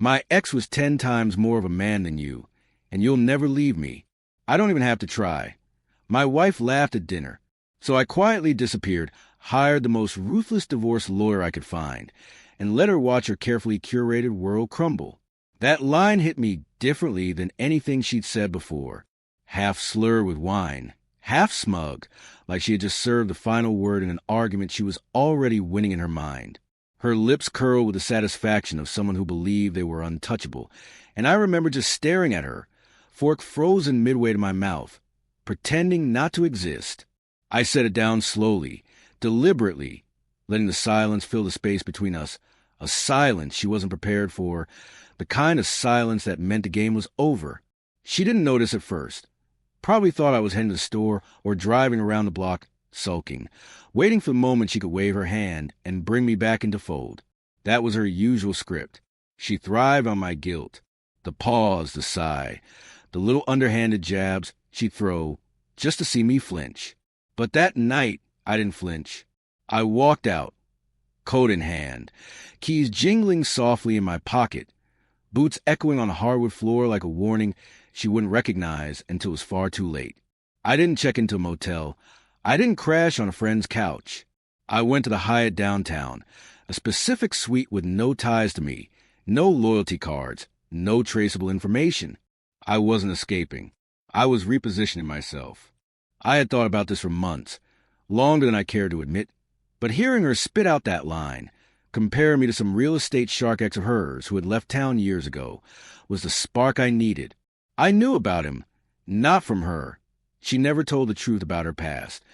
My ex was 10 times more of a man than you, and you'll never leave me. I don't even have to try. My wife laughed at dinner, so I quietly disappeared, hired the most ruthless divorce lawyer I could find, and let her watch her carefully curated world crumble. That line hit me differently than anything she'd said before. Half slurred with wine, half smug, like she had just served the final word in an argument she was already winning in her mind. Her lips curled with the satisfaction of someone who believed they were untouchable, and I remember just staring at her, fork frozen midway to my mouth, pretending not to exist. I set it down slowly, deliberately, letting the silence fill the space between us, a silence she wasn't prepared for, the kind of silence that meant the game was over. She didn't notice at first. Probably thought I was heading to the store or driving around the block, sulking, waiting for the moment she could wave her hand and bring me back into fold. That was her usual script. She thrived on my guilt. The pause, the sigh, the little underhanded jabs she'd throw just to see me flinch. But that night, I didn't flinch. I walked out, coat in hand, keys jingling softly in my pocket, boots echoing on the hardwood floor like a warning she wouldn't recognize until it was far too late. I didn't check into a motel. I didn't crash on a friend's couch. I went to the Hyatt downtown, a specific suite with no ties to me, no loyalty cards, no traceable information. I wasn't escaping. I was repositioning myself. I had thought about this for months, longer than I cared to admit, but hearing her spit out that line, comparing me to some real estate shark ex of hers who had left town years ago, was the spark I needed. I knew about him, not from her. She never told the truth about her past,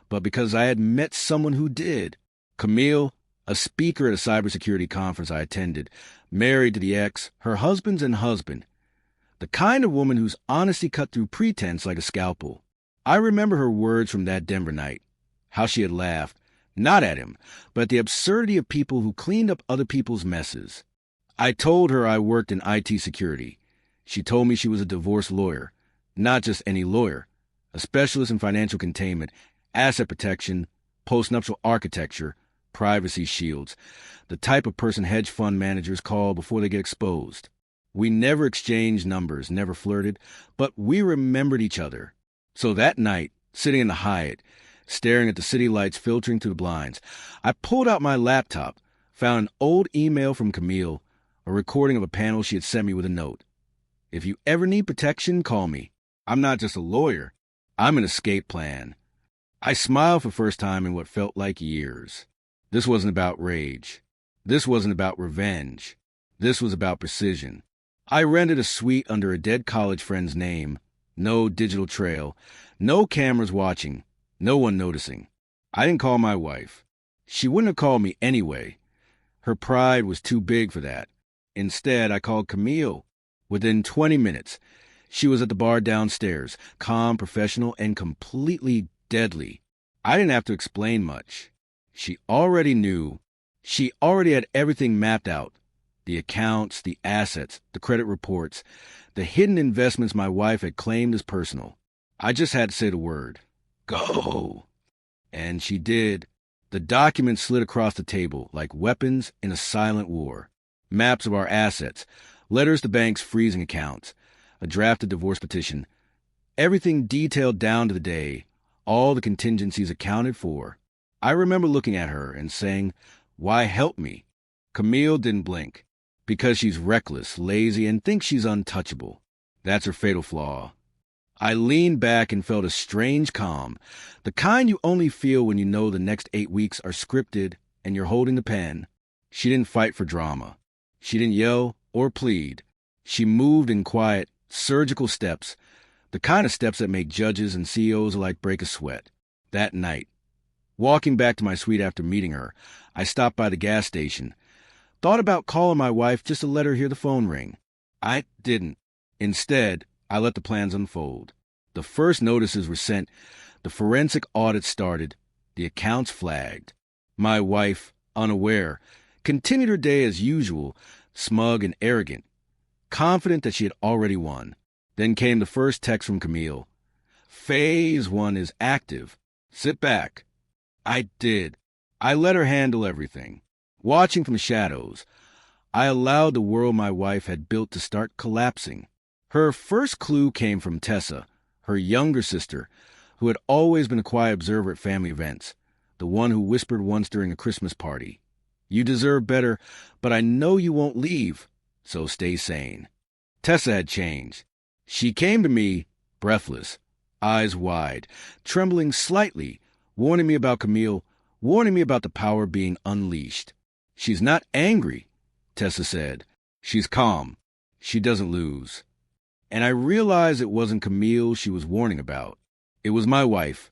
but because I had met someone who did. Camille, a speaker at a cybersecurity conference I attended, married to the ex, her husband's husband. The kind of woman whose honesty cut through pretense like a scalpel. I remember her words from that Denver night, how she had laughed, not at him, but at the absurdity of people who cleaned up other people's messes. I told her I worked in IT security. She told me she was a divorce lawyer, not just any lawyer, a specialist in financial containment, asset protection, postnuptial architecture, privacy shields, the type of person hedge fund managers call before they get exposed. We never exchanged numbers, never flirted, but we remembered each other. So that night, sitting in the Hyatt, staring at the city lights filtering through the blinds, I pulled out my laptop, found an old email from Camille, a recording of a panel she had sent me with a note. If you ever need protection, call me. I'm not just a lawyer. I'm an escape plan. I smiled for the first time in what felt like years. This wasn't about rage. This wasn't about revenge. This was about precision. I rented a suite under a dead college friend's name. No digital trail. No cameras watching. No one noticing. I didn't call my wife. She wouldn't have called me anyway. Her pride was too big for that. Instead, I called Camille. Within 20 minutes, she was at the bar downstairs, calm, professional, and completely deadly. I didn't have to explain much. She already knew. She already had everything mapped out. The accounts, the assets, the credit reports, the hidden investments my wife had claimed as personal. I just had to say the word. Go. And she did. The documents slid across the table like weapons in a silent war. Maps of our assets, letters to banks freezing accounts, a drafted divorce petition. Everything detailed down to the day, all the contingencies accounted for. I remember looking at her and saying, "Why help me?" Camille didn't blink. Because she's reckless, lazy, and thinks she's untouchable. That's her fatal flaw. I leaned back and felt a strange calm, the kind you only feel when you know the next 8 weeks are scripted and you're holding the pen. She didn't fight for drama. She didn't yell or plead. She moved in quiet, surgical steps, the kind of steps that make judges and CEOs alike break a sweat. That night, walking back to my suite after meeting her, I stopped by the gas station. Thought about calling my wife just to let her hear the phone ring. I didn't. Instead, I let the plans unfold. The first notices were sent, the forensic audit started, the accounts flagged. My wife, unaware, continued her day as usual, smug and arrogant, confident that she had already won. Then came the first text from Camille. Phase 1 is active. Sit back. I did. I let her handle everything. Watching from shadows, I allowed the world my wife had built to start collapsing. Her first clue came from Tessa, her younger sister, who had always been a quiet observer at family events, the one who whispered once during a Christmas party, "You deserve better, but I know you won't leave, so stay sane." Tessa had changed. She came to me, breathless, eyes wide, trembling slightly, warning me about Camille, warning me about the power being unleashed. "She's not angry," Tessa said. "She's calm. She doesn't lose." And I realized it wasn't Camille she was warning about. It was my wife,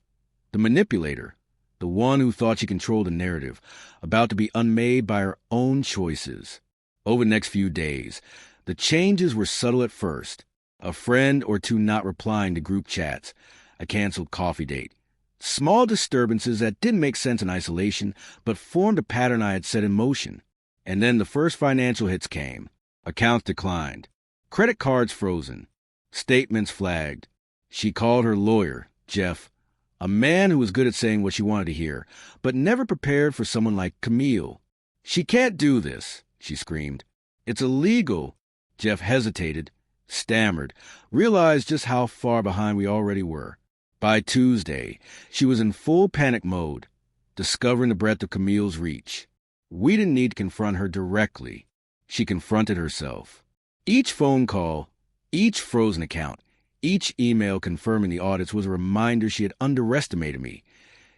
the manipulator, the one who thought she controlled the narrative, about to be unmade by her own choices. Over the next few days, the changes were subtle at first. A friend or two not replying to group chats, a canceled coffee date. Small disturbances that didn't make sense in isolation, but formed a pattern I had set in motion. And then the first financial hits came. Accounts declined. Credit cards frozen. Statements flagged. She called her lawyer, Jeff, a man who was good at saying what she wanted to hear, but never prepared for someone like Camille. "She can't do this," she screamed. "It's illegal." Jeff hesitated, stammered, realized just how far behind we already were. By Tuesday, she was in full panic mode, discovering the breadth of Camille's reach. We didn't need to confront her directly. She confronted herself. Each phone call, each frozen account, each email confirming the audits was a reminder she had underestimated me.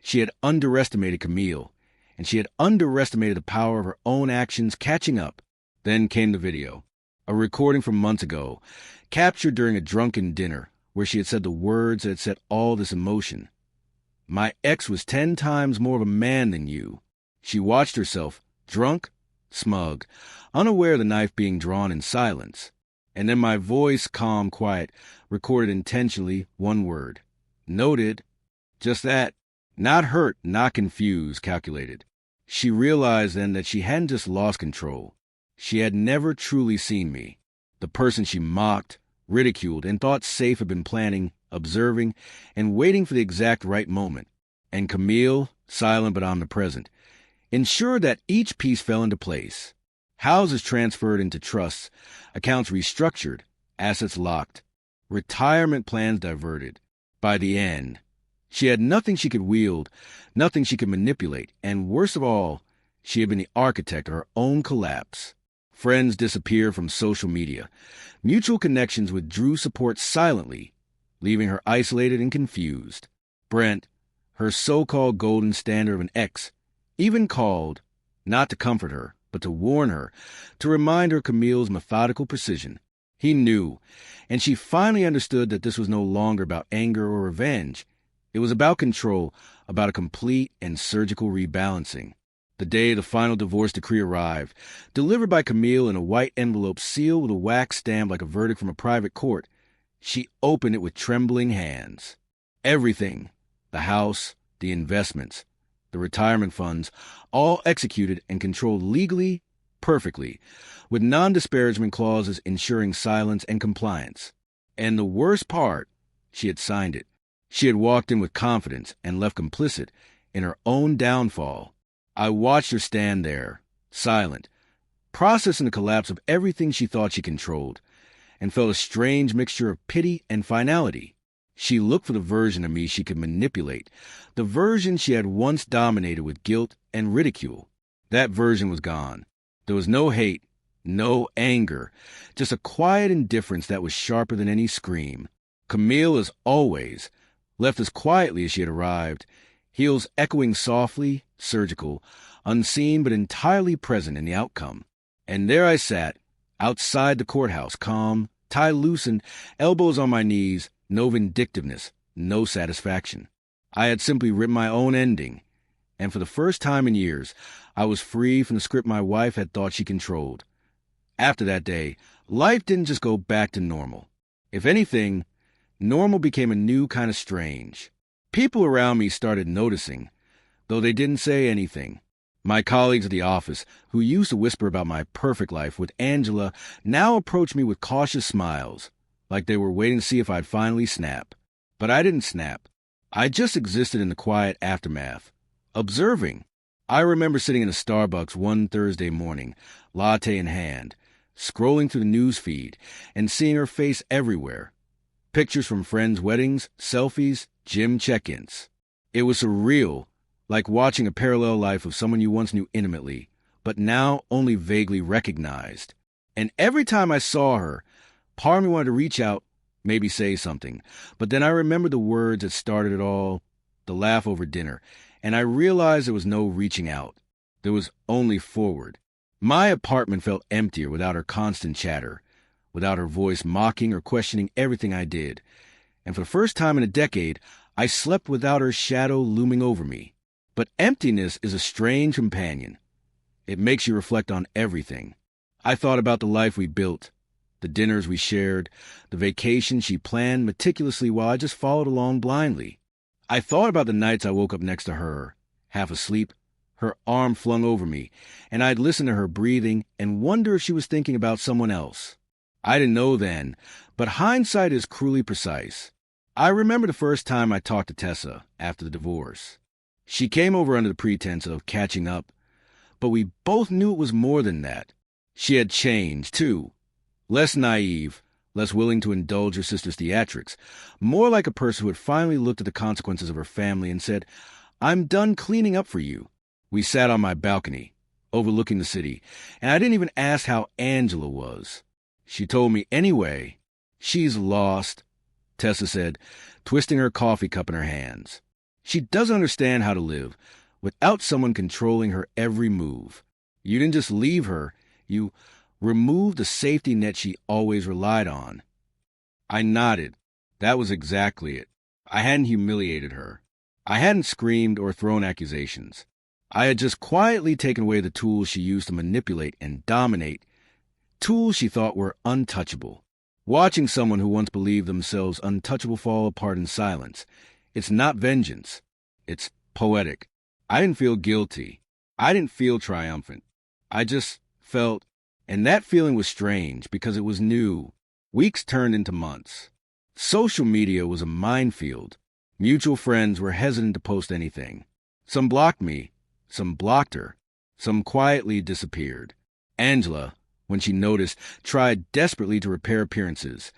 She had underestimated Camille, and she had underestimated the power of her own actions catching up. Then came the video, a recording from months ago, captured during a drunken dinner, where she had said the words that had set all this in motion. "My ex was 10 times more of a man than you." She watched herself, drunk, smug, unaware of the knife being drawn in silence. And then my voice, calm, quiet, recorded intentionally one word. Noted. Just that. Not hurt, not confused, calculated. She realized then that she hadn't just lost control. She had never truly seen me. The person she mocked, ridiculed, and thought safe had been planning, observing, and waiting for the exact right moment. And Camille, silent but omnipresent, ensured that each piece fell into place. Houses transferred into trusts, accounts restructured, assets locked, retirement plans diverted. By the end, she had nothing she could wield, nothing she could manipulate, and worst of all, she had been the architect of her own collapse. Friends disappeared from social media. Mutual connections withdrew support silently, leaving her isolated and confused. Brent, her so-called golden standard of an ex, even called, not to comfort her, but to warn her, to remind her Camille's methodical precision. He knew, and she finally understood that this was no longer about anger or revenge. It was about control, about a complete and surgical rebalancing. The day the final divorce decree arrived, delivered by Camille in a white envelope sealed with a wax stamp like a verdict from a private court, she opened it with trembling hands. Everything, the house, the investments, the retirement funds, all executed and controlled legally, perfectly, with non-disparagement clauses ensuring silence and compliance. And the worst part, she had signed it. She had walked in with confidence and left complicit in her own downfall. I watched her stand there, silent, processing the collapse of everything she thought she controlled, and felt a strange mixture of pity and finality. She looked for the version of me she could manipulate, the version she had once dominated with guilt and ridicule. That version was gone. There was no hate, no anger, just a quiet indifference that was sharper than any scream. Camille, as always, left as quietly as she had arrived, heels echoing softly, surgical, unseen but entirely present in the outcome. And there I sat, outside the courthouse, calm, tie loosened, elbows on my knees, no vindictiveness, no satisfaction. I had simply written my own ending, and for the first time in years, I was free from the script my wife had thought she controlled. After that day, life didn't just go back to normal. If anything, normal became a new kind of strange. People around me started noticing, though they didn't say anything. My colleagues at the office, who used to whisper about my perfect life with Angela, now approached me with cautious smiles, like they were waiting to see if I'd finally snap. But I didn't snap. I just existed in the quiet aftermath, observing. I remember sitting in a Starbucks one Thursday morning, latte in hand, scrolling through the news feed and seeing her face everywhere. Pictures from friends' weddings, selfies, gym check-ins. It was surreal, like watching a parallel life of someone you once knew intimately, but now only vaguely recognized. And every time I saw her, part of me wanted to reach out, maybe say something. But then I remembered the words that started it all, the laugh over dinner, and I realized there was no reaching out. There was only forward. My apartment felt emptier without her constant chatter, without her voice mocking or questioning everything I did. And for the first time in a decade, I slept without her shadow looming over me. But emptiness is a strange companion. It makes you reflect on everything. I thought about the life we built, the dinners we shared, the vacations she planned meticulously while I just followed along blindly. I thought about the nights I woke up next to her, half asleep, her arm flung over me, and I'd listen to her breathing and wonder if she was thinking about someone else. I didn't know then, but hindsight is cruelly precise. I remember the first time I talked to Tessa after the divorce. She came over under the pretense of catching up, but we both knew it was more than that. She had changed, too. Less naive, less willing to indulge her sister's theatrics, more like a person who had finally looked at the consequences of her family and said, "I'm done cleaning up for you." We sat on my balcony, overlooking the city, and I didn't even ask how Angela was. She told me anyway. "She's lost," Tessa said, twisting her coffee cup in her hands. "She doesn't understand how to live without someone controlling her every move. You didn't just leave her, you removed the safety net she always relied on." I nodded. That was exactly it. I hadn't humiliated her. I hadn't screamed or thrown accusations. I had just quietly taken away the tools she used to manipulate and dominate, tools she thought were untouchable. Watching someone who once believed themselves untouchable fall apart in silence, it's not vengeance. It's poetic. I didn't feel guilty. I didn't feel triumphant. I just felt, and that feeling was strange because it was new. Weeks turned into months. Social media was a minefield. Mutual friends were hesitant to post anything. Some blocked me. Some blocked her. Some quietly disappeared. Angela, when she noticed, tried desperately to repair appearances.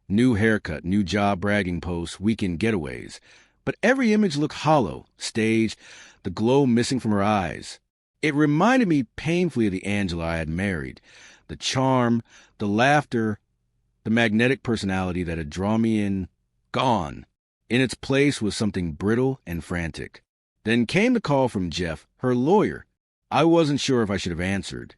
New haircut, new job bragging posts, weekend getaways. But every image looked hollow, staged, the glow missing from her eyes. It reminded me painfully of the Angela I had married. The charm, the laughter, the magnetic personality that had drawn me in, gone. In its place was something brittle and frantic. Then came the call from Jeff, her lawyer. I wasn't sure if I should have answered,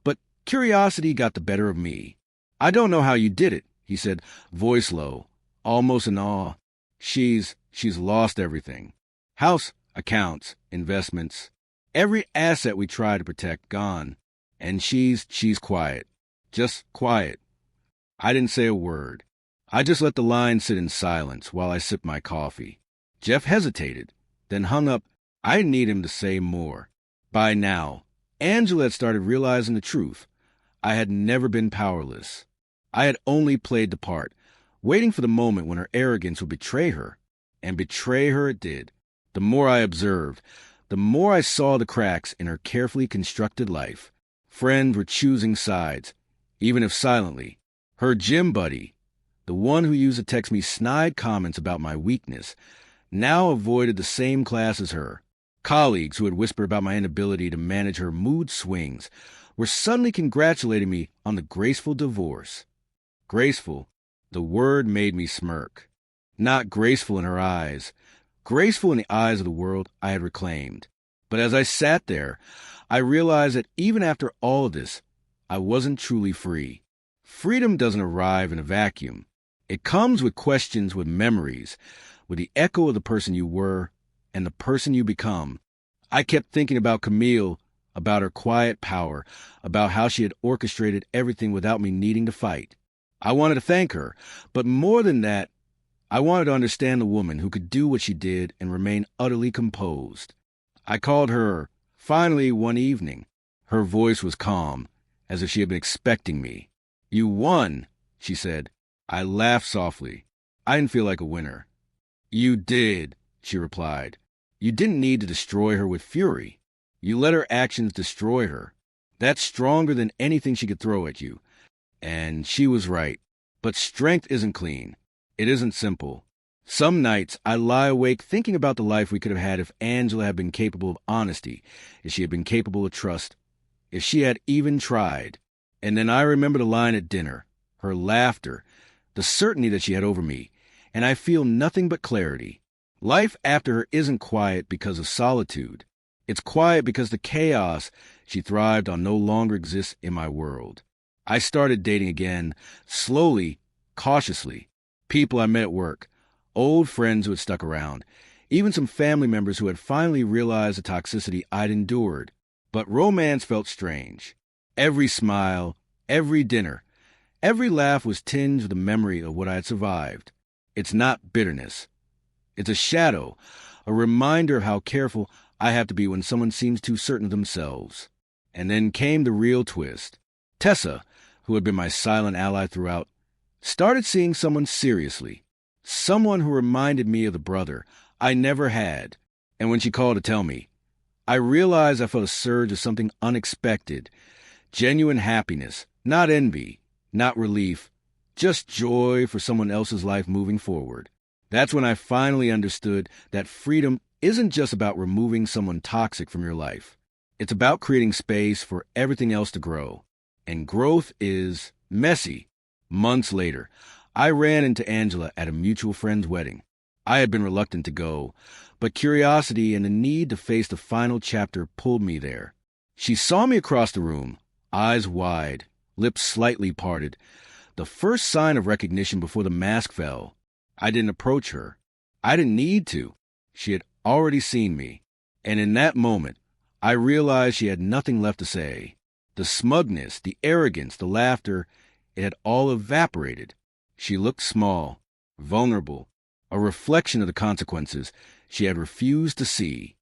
but curiosity got the better of me. "I don't know how you did it," he said, voice low, almost in awe. She's lost everything. House, accounts, investments, every asset we tried to protect, gone. And she's quiet. Just quiet. I didn't say a word. I just let the line sit in silence while I sipped my coffee. Jeff hesitated, then hung up. I didn't need him to say more. By now, Angela had started realizing the truth. I had never been powerless. I had only played the part, waiting for the moment when her arrogance would betray her. And betray her it did. The more I observed, the more I saw the cracks in her carefully constructed life. Friends were choosing sides, even if silently. Her gym buddy, the one who used to text me snide comments about my weakness, now avoided the same class as her. Colleagues who had whispered about my inability to manage her mood swings were suddenly congratulating me on the graceful divorce. Graceful, the word made me smirk. Not graceful in her eyes, graceful in the eyes of the world I had reclaimed. But as I sat there, I realized that even after all of this, I wasn't truly free. Freedom doesn't arrive in a vacuum. It comes with questions, with memories, with the echo of the person you were and the person you become. I kept thinking about Camille, about her quiet power, about how she had orchestrated everything without me needing to fight. I wanted to thank her, but more than that, I wanted to understand the woman who could do what she did and remain utterly composed. I called her, finally, one evening. Her voice was calm, as if she had been expecting me. "You won," she said. I laughed softly. I didn't feel like a winner. "You did," she replied. "You didn't need to destroy her with fury. You let her actions destroy her. That's stronger than anything she could throw at you. And she was right. But strength isn't clean. It isn't simple. Some nights I lie awake thinking about the life we could have had if Angela had been capable of honesty, if she had been capable of trust, if she had even tried. And then I remember the line at dinner, her laughter, the certainty that she had over me, and I feel nothing but clarity. Life after her isn't quiet because of solitude. It's quiet because the chaos she thrived on no longer exists in my world. I started dating again, slowly, cautiously. People I met at work, old friends who had stuck around, even some family members who had finally realized the toxicity I'd endured. But romance felt strange. Every smile, every dinner, every laugh was tinged with the memory of what I had survived. It's not bitterness. It's a shadow, a reminder of how careful I have to be when someone seems too certain of themselves. And then came the real twist. Tessa, who had been my silent ally throughout, started seeing someone seriously. Someone who reminded me of the brother I never had. And when she called to tell me, I realized I felt a surge of something unexpected. Genuine happiness, not envy, not relief, just joy for someone else's life moving forward. That's when I finally understood that freedom isn't just about removing someone toxic from your life. It's about creating space for everything else to grow. And growth is messy. Months later, I ran into Angela at a mutual friend's wedding. I had been reluctant to go, but curiosity and the need to face the final chapter pulled me there. She saw me across the room, eyes wide, lips slightly parted, the first sign of recognition before the mask fell. I didn't approach her. I didn't need to. She had already seen me. And in that moment, I realized she had nothing left to say. The smugness, the arrogance, the laughter, it had all evaporated. She looked small, vulnerable, a reflection of the consequences she had refused to see.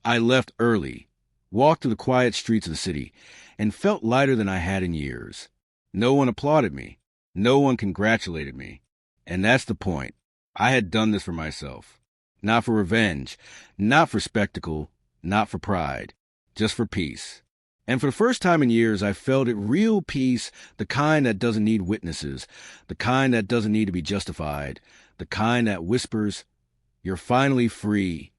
I left early, walked through the quiet streets of the city, and felt lighter than I had in years. No one applauded me. No one congratulated me. And that's the point. I had done this for myself. Not for revenge, not for spectacle, not for pride, just for peace. And for the first time in years, I felt it real peace, the kind that doesn't need witnesses, the kind that doesn't need to be justified, the kind that whispers, "You're finally free."